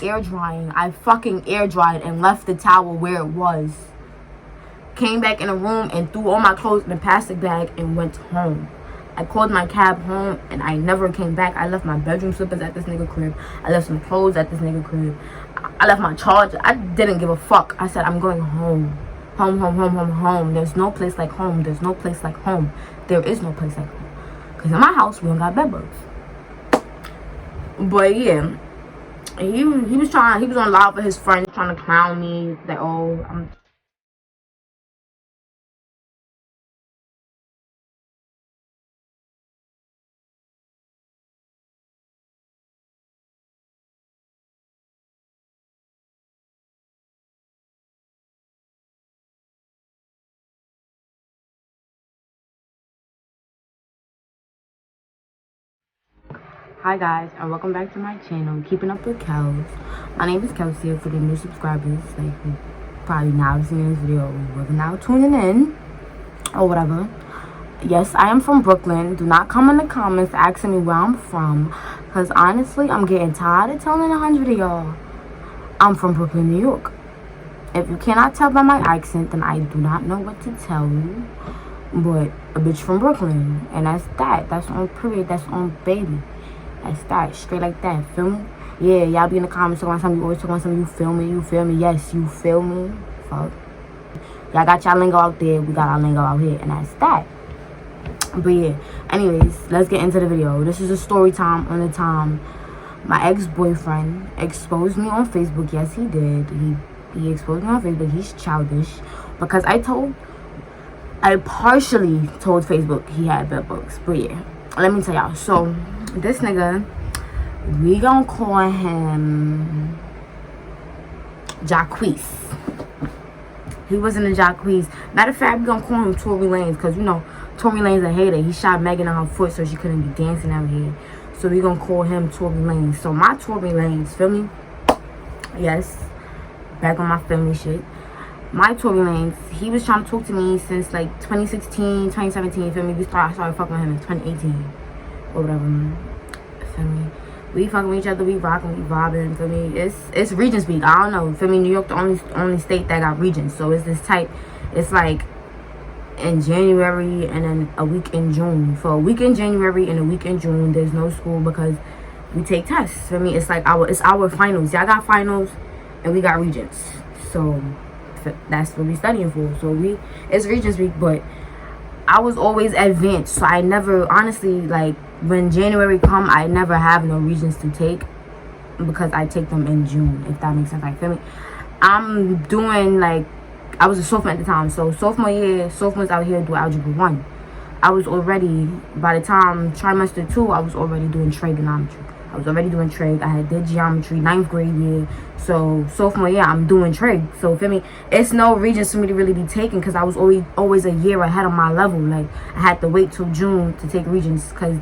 air drying. I fucking air dried and left the towel where it was. Came back in the room and threw all my clothes in a plastic bag and went home. I called my cab home and I never came back. I left my bedroom slippers at this nigga crib. I left some clothes at this nigga crib. I left my charger. I didn't give a fuck. I said, I'm going home. Home, home, home, home, home. There's no place like home. There's no place like home. There is no place like home. Because in my house, we don't got bedbugs. But yeah, he was on live with his friend trying to clown me. Like, oh, I'm... Hi guys, and welcome back to my channel, Keeping Up with Kels. My name is KEL.SIA. For the new subscribers, like probably now seeing this video, whether now tuning in or whatever. Yes, I am from Brooklyn. Do not come in the comments asking me where I'm from, because honestly, I'm getting tired of telling 100 of y'all I'm from Brooklyn, New York. If you cannot tell by my accent, then I do not know what to tell you. But a bitch from Brooklyn, and that's that. That's on period. That's on baby. That's that. Straight like that. Feel me? Yeah, y'all be in the comments talking about something. You always talking about something. You feel me? You feel me? Yes, you feel me? Fuck. Y'all got y'all lingo out there. We got our lingo out here, and that's that. But yeah, anyways, let's get into the video. This is a story time on the time my ex-boyfriend exposed me on Facebook. Yes, he did. He exposed me on Facebook. He's childish because I partially told Facebook he had bedbugs. But yeah, let me tell y'all. So this nigga, we gonna call him Jacquees. He wasn't a Jacquees. Matter of fact, we gonna call him Tory Lanez, because you know Tory Lanez a hater. He shot Megan on her foot so she couldn't be dancing out here. So we gonna call him Tory Lanez. So my Tory Lanez, feel me? Yes, back on my family shit. My Tory Lanez, he was trying to talk to me since like 2016, 2017. Feel me? I started fucking with him in 2018 or whatever. Feel me? We fucking with each other, we rocking, we vibing, feel me? It's region speak. I don't know. Feel me? New York the only state that got regions. So it's this type. It's like in January and then a week in June. For a week in January and a week in June, there's no school because we take tests. Feel me? It's like our finals. Y'all got finals and we got regions. So that's what we studying for. So it's regions week, but I was always advanced, so I never, honestly, like, when January come, I never have no regions to take because I take them in June, if that makes sense. Like, feel me? I'm doing, like, I was a sophomore at the time, so sophomores out here do algebra 1. I was already, by the time trimester 2, I was already doing trigonometry. I was already doing trig. I had did geometry 9th grade year. So sophomore year, I'm doing trig. So feel me? It's no regions for me to really be taking because I was always a year ahead of my level. Like I had to wait till June to take regions because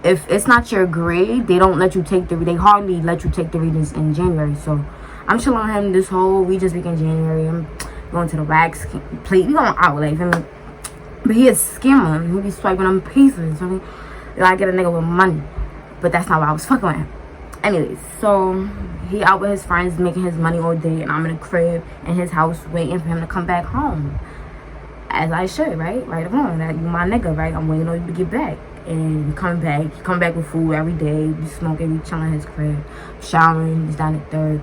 if it's not your grade, they don't let you take they hardly let you take the regions in January. So I'm chilling on him this whole regions week in January. I'm going to the wax plate. We going out, like, feel me? But he a scammer. He be swiping them pieces. I mean, I get a nigga with money. But that's not what I was fucking with him. Anyways, so he out with his friends making his money all day, and I'm in a crib in his house waiting for him to come back home. As I should, right? Right or wrong. That you my nigga, right? I'm waiting on you to get back. And he come back with food every day. We smoking, we chilling in his crib, showering, he's down at 3rd.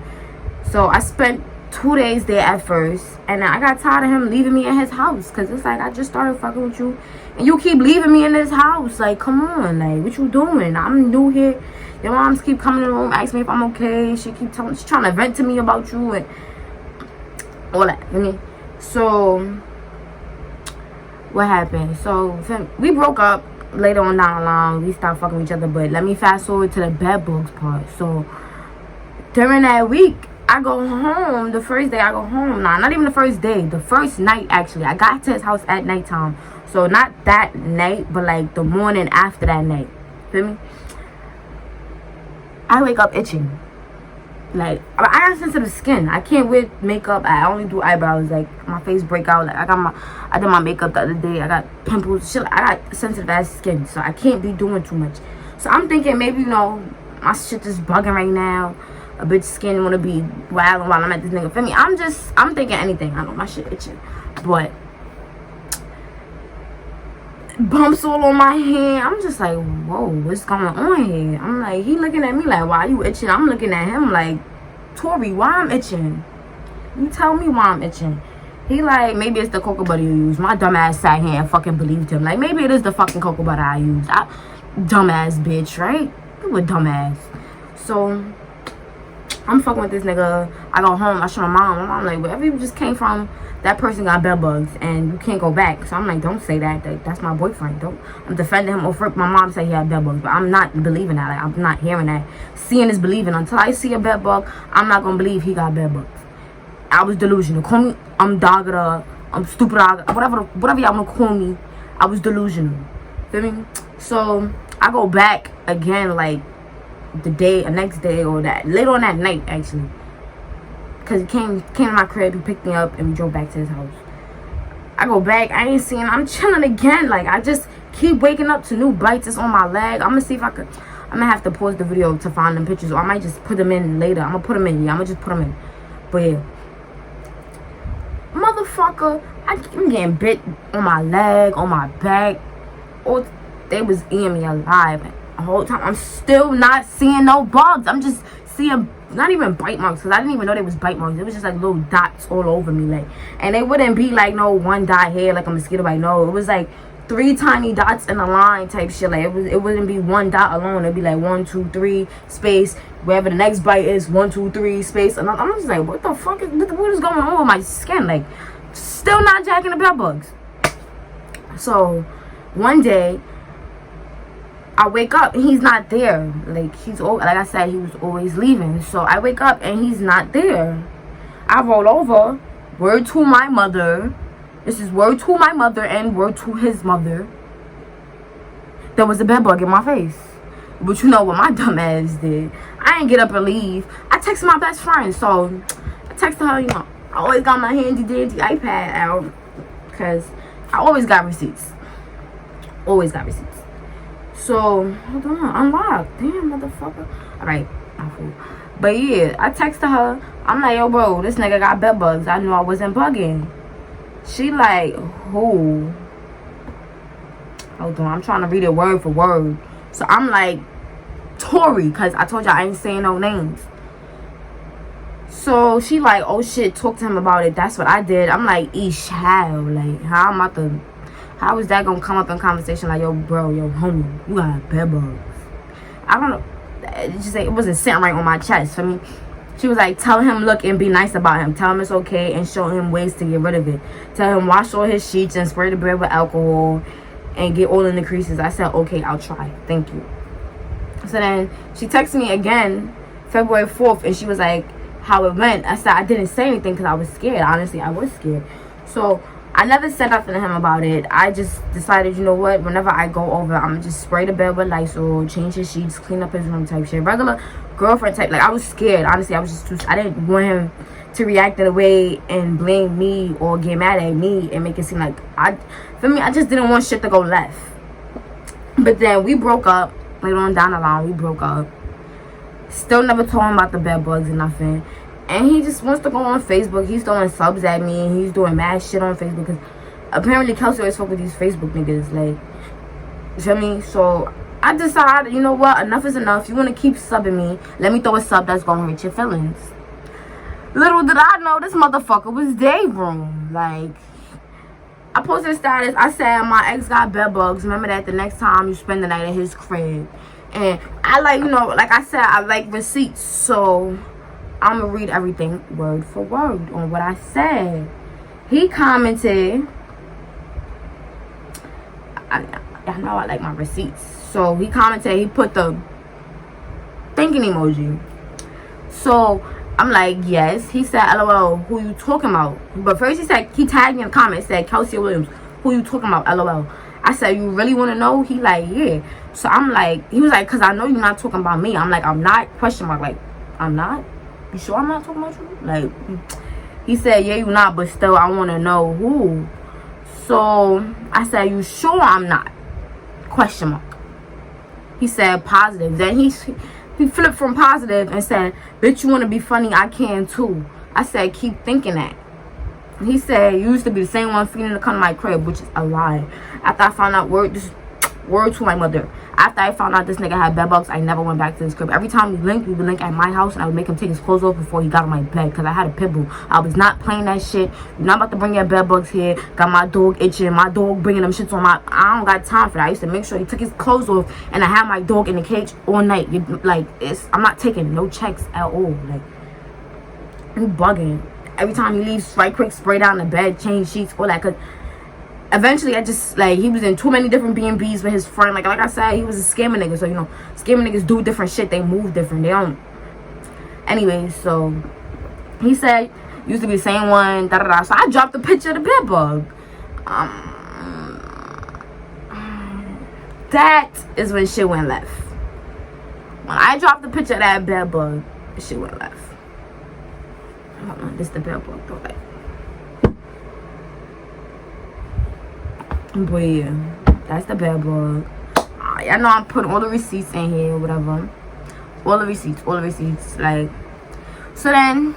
So I spent 2 days there at first, and I got tired of him leaving me in his house, because it's like I just started fucking with you and you keep leaving me in this house. Like, come on, like, what you doing? I'm new here. Your moms keep coming in the room, asking me if I'm okay. She keep telling, she's trying to vent to me about you and all that. I mean, so what happened? So we broke up later on down the line. We stopped fucking with each other. But let me fast forward to the bedbugs part. So during that week, I go home. The first day I go home. Nah, not even the first day. The first night, actually. I got to his house at nighttime. So not that night, but like the morning after that night. Feel me? I wake up itching. Like, I got sensitive skin. I can't wear makeup. I only do eyebrows. Like, my face break out. Like, I did my makeup the other day. I got pimples. Shit. I got sensitive ass skin. So I can't be doing too much. So I'm thinking maybe, you know, my shit is bugging right now. a bitch skin want to be wild while I'm at this nigga. Feel me? I'm thinking anything. I know my shit itching, but bumps all on my hand. I'm just like, whoa, what's going on here? I'm like, he looking at me like, why you itching? I'm looking at him like, Tori, why I'm itching? You tell me why I'm itching. He like, maybe it's the cocoa butter you use. My dumb ass sat here and fucking believed him. Like, maybe it is the fucking cocoa butter I use. Dumbass bitch, right? You a dumbass. So I'm fucking with this nigga. I go home, I show my mom. My mom like, wherever you just came from, that person got bed bugs and you can't go back. So I'm like, don't say that. That's my boyfriend. I'm defending him over. My mom said he had bed bugs, but I'm not believing that. Like, I'm not hearing that. Seeing is believing. Until I see a bed bug, I'm not gonna believe he got bed bugs. I was delusional. Call me, I'm dogger, I'm stupid, whatever y'all wanna call me. I was delusional. Feel me? So I go back again, like the next day or that later on that night actually, because he came to my crib, he picked me up and we drove back to his house. I go back, I ain't seeing, I'm chilling again. Like, I just keep waking up to new bites. It's on my leg. I'm gonna see if I'm gonna have to pause the video to find them pictures, or I might just put them in later. I'm gonna just put them in. But yeah, motherfucker, I'm getting bit on my leg, on my back. Or they was eating me alive the whole time. I'm still not seeing no bugs. I'm just seeing not even bite marks, because I didn't even know they was bite marks. It was just like little dots all over me, like, and they wouldn't be like no one dot here like a mosquito bite. No, it was like 3 tiny dots in a line type shit. Like, it wouldn't be one dot alone. It'd be like 1, 2, 3 space, wherever the next bite is, 1, 2, 3 space. And I'm just like, what the fuck what is going on with my skin? Like, still not jacking the bed bugs. So one day I wake up and he's not there. Like, like I said, he was always leaving. So I wake up and he's not there. I roll over, word to my mother. This is word to my mother and word to his mother. There was a bed bug in my face. But you know what my dumb ass did? I didn't get up and leave. I texted my best friend. So I texted her, you know, I always got my handy dandy iPad out, because I always got receipts. Always got receipts. So, hold on, unlocked. Damn, motherfucker. Alright, I'm cool. But yeah, I texted her. I'm like, yo, bro, this nigga got bed bugs. I knew I wasn't bugging. She like, who? Hold on, I'm trying to read it word for word. So I'm like, Tori, because I told y'all I ain't saying no names. So she like, oh shit, talk to him about it. That's what I did. I'm like, eesh, how? Like, how is that gonna come up in conversation? Like, yo, bro, yo, homie, you got bed bugs. I don't know. It wasn't sitting right on my chest for me. She was like, tell him, look, and be nice about him. Tell him it's okay and show him ways to get rid of it. Tell him wash all his sheets and spray the bed with alcohol and get all in the creases. I said, okay, I'll try. Thank you. So then she texted me again, February 4th, and she was like, how it went. I said, I didn't say anything because I was scared. Honestly, I was scared. So I never said nothing to him about it. I just decided, you know what, whenever I go over, I'm going to just spray the bed with Lysol, change his sheets, clean up his room type shit. Regular girlfriend type. Like, I was scared. Honestly, I was just I didn't want him to react in a way and blame me or get mad at me and make it seem like I just didn't want shit to go left. But then we broke up. Later on down the line, we broke up. Still never told him about the bed bugs and nothing. And he just wants to go on Facebook. He's throwing subs at me. And he's doing mad shit on Facebook. Because apparently KELSIA always fuck with these Facebook niggas. Like, you feel me? So I decided, you know what? Enough is enough. You want to keep subbing me. Let me throw a sub that's going to hurt your feelings. Little did I know this motherfucker was day room. Like, I posted a status. I said, my ex got bed bugs. Remember that the next time you spend the night at his crib. And I like, you know, like I said, I like receipts. So I'm going to read everything word for word on what I said. He commented, I know I like my receipts. So he commented, he put the thinking emoji. So I'm like, yes. He said, LOL, who you talking about? But first he tagged me in the comments, said, KELSIA Williams, who you talking about? LOL. I said, you really want to know? He like, yeah. So I'm like, he was like, because I know you're not talking about me. I'm like, I'm not, question mark, like, I'm not? You sure I'm not talking about you? Like, he said, yeah, you not, but still, I want to know who. So I said, you sure I'm not? Question mark. He said, positive. Then He flipped from positive and said, bitch, you want to be funny? I can too. I said, keep thinking that. He said, you used to be the same one feeding to come to my crib, which is a lie. After I found out, word to my mother. After I found out this nigga had bedbugs, I never went back to his crib. Every time we would link at my house, and I would make him take his clothes off before he got on my bed, because I had a pit bull. I was not playing that shit. You're not about to bring your bedbugs here. Got my dog itching. My dog bringing them shits on my... I don't got time for that. I used to make sure he took his clothes off, and I had my dog in the cage all night. I'm not taking no checks at all. Like, you bugging. Every time he leaves, right quick, spray down the bed, change sheets, all that. Cause eventually, I just, like, he was in too many different B&Bs with his friend. Like I said, he was a scammer nigga. So, you know, scammer niggas do different shit. They move different. They don't. Anyway, so he said, used to be the same one, da da da. So I dropped a picture of the bed bug. That is when shit went left. When I dropped the picture of that bed bug, shit went left. Hold on, this is the bed bug though. Like, but yeah, that's the bed bug. Y'all know I'm putting all the receipts in here or whatever. All the receipts. Like, so then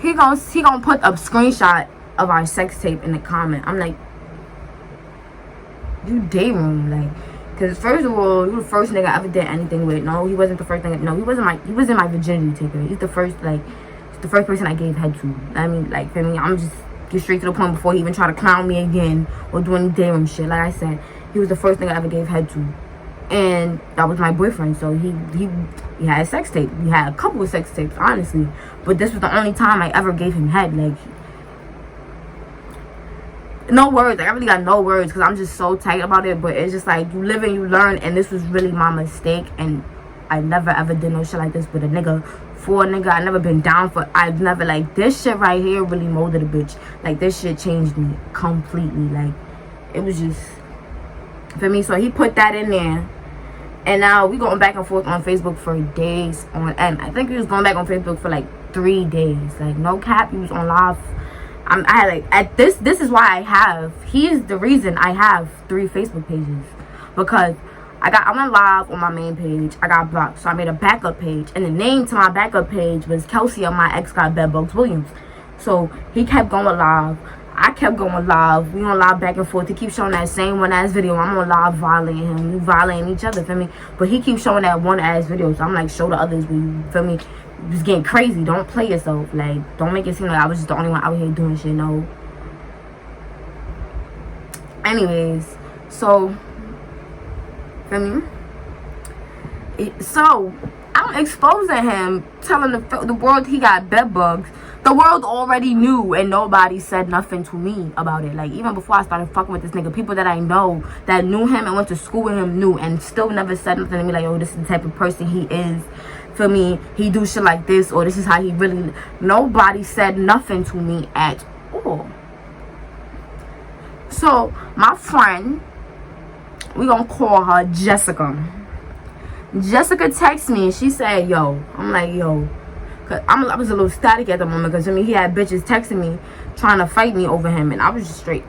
he gonna put a screenshot of our sex tape in the comment. I'm like, you day room, like, cause first of all, you the first nigga I ever did anything with. No, he wasn't the first nigga. No, he wasn't my virginity taker. He's the first person I gave head to. I mean, like, for me, I'm just get straight to the point before he even try to clown me again or do any day room shit. Like I said, he was the first nigga I ever gave head to, and that was my boyfriend. So he had a sex tape. We had a couple of sex tapes, honestly, but this was the only time I ever gave him head. Like, no words. Like, I really got no words because I'm just so tight about it. But it's just like, you live and you learn, and this was really my mistake. And I never ever did no shit like this with a nigga. For a nigga, I never been down for. I've never, like, this shit right here really molded a bitch. Like, this shit changed me completely. Like, it was just for me. So he put that in there, and now we going back and forth on Facebook for days on end. I think we was going back on Facebook for like 3 days. Like, no cap, he was on live. I had, like, at this is why he is the reason I have 3 Facebook pages, because I went live on my main page. I got blocked, so I made a backup page, and the name to my backup page was KELSIA. My ex got Bedbugs Williams. So he kept going live. I kept going live. We on live back and forth. He keeps showing that same one ass video. I'm on live violating him. We violating each other, feel me? But he keeps showing that one ass video. So I'm like, show the others, you feel me? Just getting crazy. Don't play yourself. Like, don't make it seem like I was just the only one out here doing shit. No. Anyways, so feel me? So I'm exposing him, telling the world he got bed bugs. The world already knew, and nobody said nothing to me about it. Like, even before I started fucking with this nigga, people that I know that knew him and went to school with him knew, and still never said nothing to me. Like, oh, this is the type of person he is. For me, he do shit like this, or this is how he really. Nobody said nothing to me at all. So my friend, we gonna call her Jessica. Jessica texted me and she said, yo. I'm like, yo. Cause I was a little static at the moment, because I mean, he had bitches texting me trying to fight me over him, and I was just straight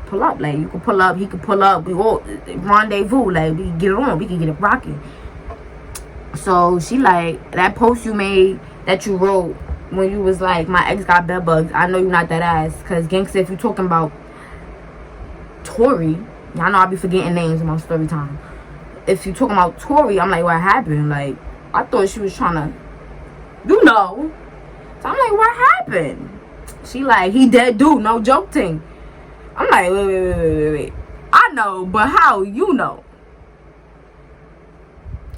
pull up. Like, you could pull up, he could pull up, we all rendezvous. Like, we could get it on, we could get it rocking. So she like, that post you made that you wrote when you was like, my ex got bed bugs, I know you not that ass. Cause gangsta, if you talking about Tori, y'all know I be forgetting names in my story time. If you talking about Tori, I'm like, what happened? Like, I thought she was trying to, you know. So I'm like, what happened? She like, he dead dude, no joke thing. I'm like, wait. I know, but how you know?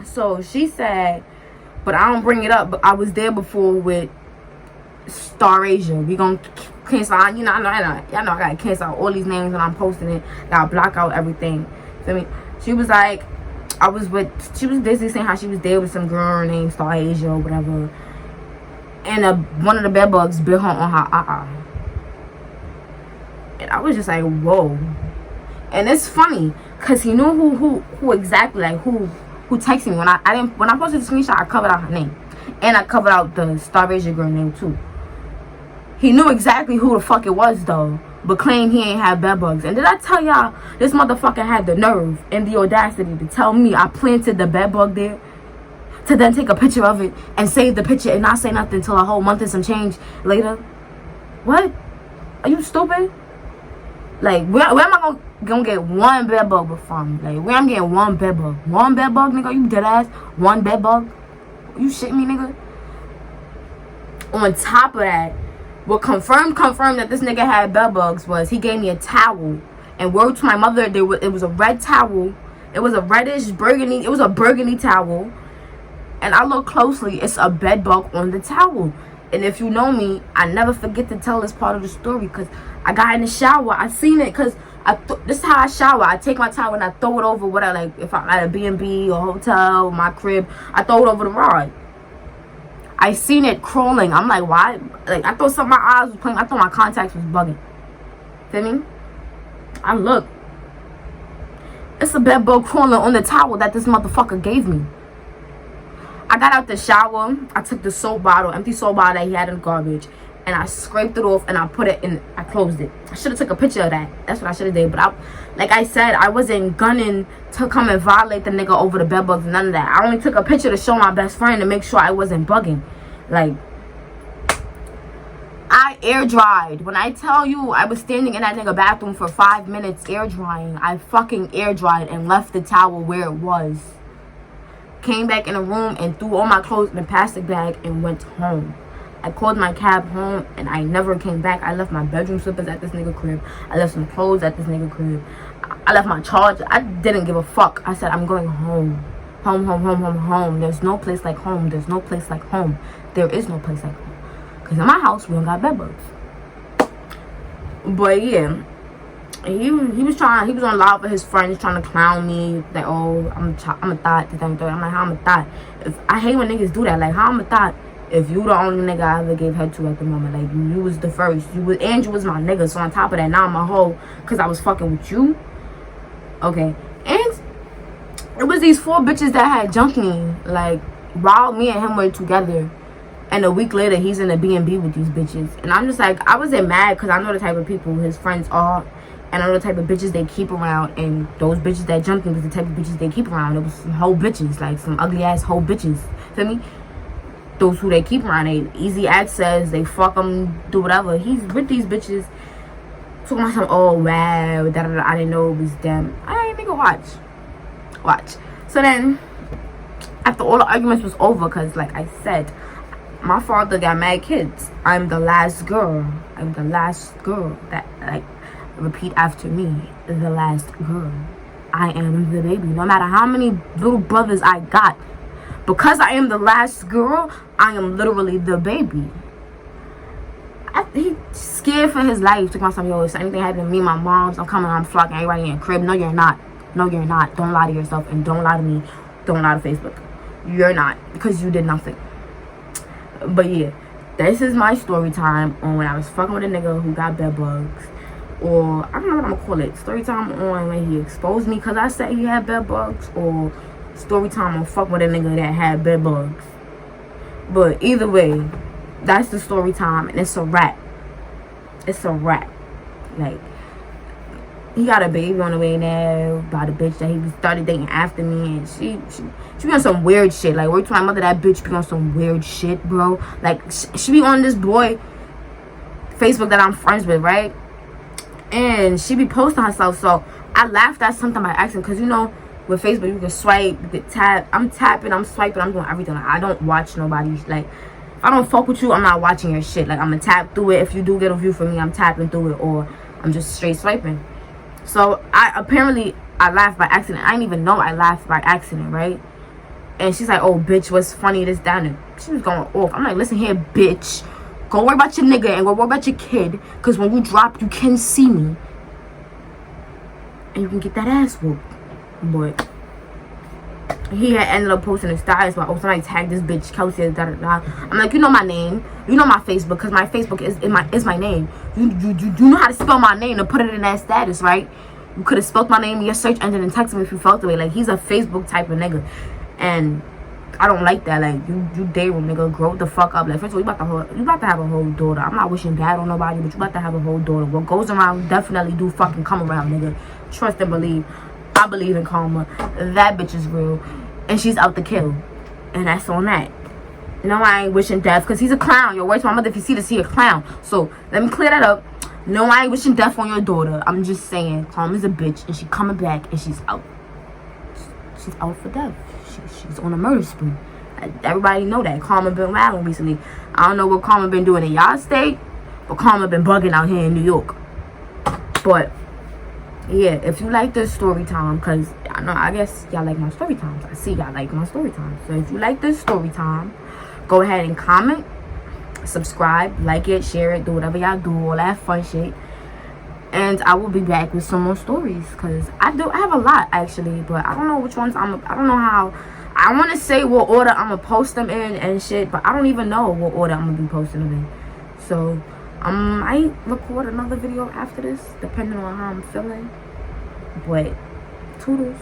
So she said, but I don't bring it up, but I was there before with Star Asia. We gonna cancel out, you know, y'all know I gotta cancel out all these names when I'm posting it. Gotta block out everything. Feel me? She was like, she was basically saying how she was there with some girl named Star Asia or whatever. And one of the bed bugs bit her on her And I was just like, whoa. And it's funny, cause he knew who exactly, like who texted me. When I posted the screenshot, I covered out her name. And I covered out the Star Asia girl name too. He knew exactly who the fuck it was though. but claim he ain't have bed bugs. And did I tell y'all this motherfucker had the nerve and the audacity to tell me I planted the bed bug there, to then take a picture of it and save the picture and not say nothing until a whole month and some change later? What? Are you stupid? Like, where am I gonna get one bed bug from? Like, where I'm getting one bed bug? One bed bug, nigga? You dead ass? One bed bug? You shit me, nigga? On top of that, what confirmed that this nigga had bed bugs was he gave me a towel. And word to my mother, it was a red towel. It was a reddish burgundy. It was a burgundy towel. And I look closely, it's a bed bug on the towel. And if you know me, I never forget to tell this part of the story, because I got in the shower. I seen it, because this is how I shower. I take my towel and I throw it over if I'm at a B&B or hotel, my crib, I throw it over the rod. I seen it crawling. I'm like, why? Like, I thought my eyes was playing. I thought my contacts was bugging. Feel me? I look. It's a bed bug crawling on the towel that this motherfucker gave me. I got out the shower. I took the soap bottle, empty soap bottle that he had in the garbage, and I scraped it off and I put it in. I closed it. I should have took a picture of that. That's what I should have did. But like I said, I wasn't gunning to come and violate the nigga over the bed bugs. None of that. I only took a picture to show my best friend to make sure I wasn't bugging. Like, I air dried. When I tell you I was standing in that nigga bathroom for 5 minutes air drying, I fucking air dried and left the towel where it was. Came back in the room and threw all my clothes in a plastic bag and went home. I called my cab home and I never came back. I left my bedroom slippers at this nigga crib. I left some clothes at this nigga crib. I left my charger. I didn't give a fuck. I said, I'm going home. Home, home, home, home, home. There's no place like home. There's no place like home. There is no place like home. Because in my house, we don't got bed bugs. But yeah. He was on live with his friends trying to clown me, like, oh, I'm a thought, I'm like, how I'm a thought? I hate when niggas do that. Like, how I'm a thought if you the only nigga I ever gave head to at the moment? Like, you was the first. Andrew was my nigga. So on top of that, now I'm a hoe because I was fucking with you. Okay. And it was these 4 bitches that had jumped me, like, while me and him were together. And a week later, he's in a B&B with these bitches. And I'm just like, I wasn't mad because I know the type of people his friends are. And I know the type of bitches they keep around. And those bitches that jumped me was the type of bitches they keep around. It was some hoe bitches. Like, some ugly ass hoe bitches. Feel me? Those who they keep around. They easy access. They fuck them. Do whatever. He's with these bitches. Talking about some, oh, wow. Da, da, da, I didn't know it was them. Alright, nigga, watch. So then, after all the arguments was over, because, like I said, my father got mad kids. I'm the last girl. That, like, repeat after me, the last girl. I am the baby. No matter how many little brothers I got, because I am the last girl, I am literally the baby. He scared for his life. Took my son, yo, if anything happened to me, my mom's, I'm coming, I'm flocking everybody in the crib. No, you're not. Don't lie to yourself, and don't lie to me. Don't lie to Facebook. You're not, because you did nothing. But yeah, this is my story time on when I was fucking with a nigga who got bed bugs. Or, I don't know what I'm gonna call it. Story time on when he exposed me because I said he had bed bugs. Or story time on fuck with a nigga that had bed bugs. But either way, that's the story time. And it's a wrap. Like, he got a baby on the way now by the bitch that he started dating after me. And she be on some weird shit. Like, word to my mother, that bitch be on some weird shit, bro. Like, she be on this boy Facebook that I'm friends with, right? And she be posting herself. So I laughed at something by accident, because you know with Facebook you can swipe, you can tap. I'm tapping, I'm swiping, I'm doing everything. Like, I don't watch nobody. Like, if I don't fuck with you, I'm not watching your shit. Like, I'm gonna tap through it. If you do get a view from me, I'm tapping through it, or I'm just straight swiping. So I laughed by accident. I didn't even know I laughed by accident, right? And she's like, oh, bitch, what's funny, this, that, and she was going off. I'm like, listen here, bitch. Go worry about your nigga and go worry about your kid. Because when you drop, you can see me. And you can get that ass whooped. But he had ended up posting his status like, oh, somebody tagged this bitch, KELSIA, da da da. I'm like, you know my name. You know my Facebook, because my Facebook is my name. You know how to spell my name to put it in that status, right? You could have spelled my name in your search engine and texted me if you felt the way. Like, he's a Facebook type of nigga. And I don't like that. Like, you day room, nigga. Grow the fuck up. Like, first of all, you about to have a whole daughter. I'm not wishing bad on nobody, but you about to have a whole daughter. What goes around definitely do fucking come around, nigga. Trust and believe. I believe in karma. That bitch is real. And she's out to kill. And that's on that. No, I ain't wishing death, because he's a clown. Your word to my mother, if you see this, he a clown. So, let me clear that up. No, I ain't wishing death on your daughter. I'm just saying, karma's a bitch, and she coming back, and she's out. She's out for death. She's on a murder spree. Everybody know that. Karma been wilding recently. I don't know what Karma been doing in y'all state, but Karma been bugging out here in New York. But yeah, if you like this story time, because I guess y'all like my story times. I see y'all like my story times. So if you like this story time, go ahead and comment, subscribe, like it, share it, do whatever y'all do, all that fun shit. And I will be back with some more stories, because I have a lot actually, but I don't know which ones I don't know how. I want to say what order I'm gonna post them in and shit, but I don't even know what order I'm gonna be posting them in. So I might record another video after this, depending on how I'm feeling. But toodles.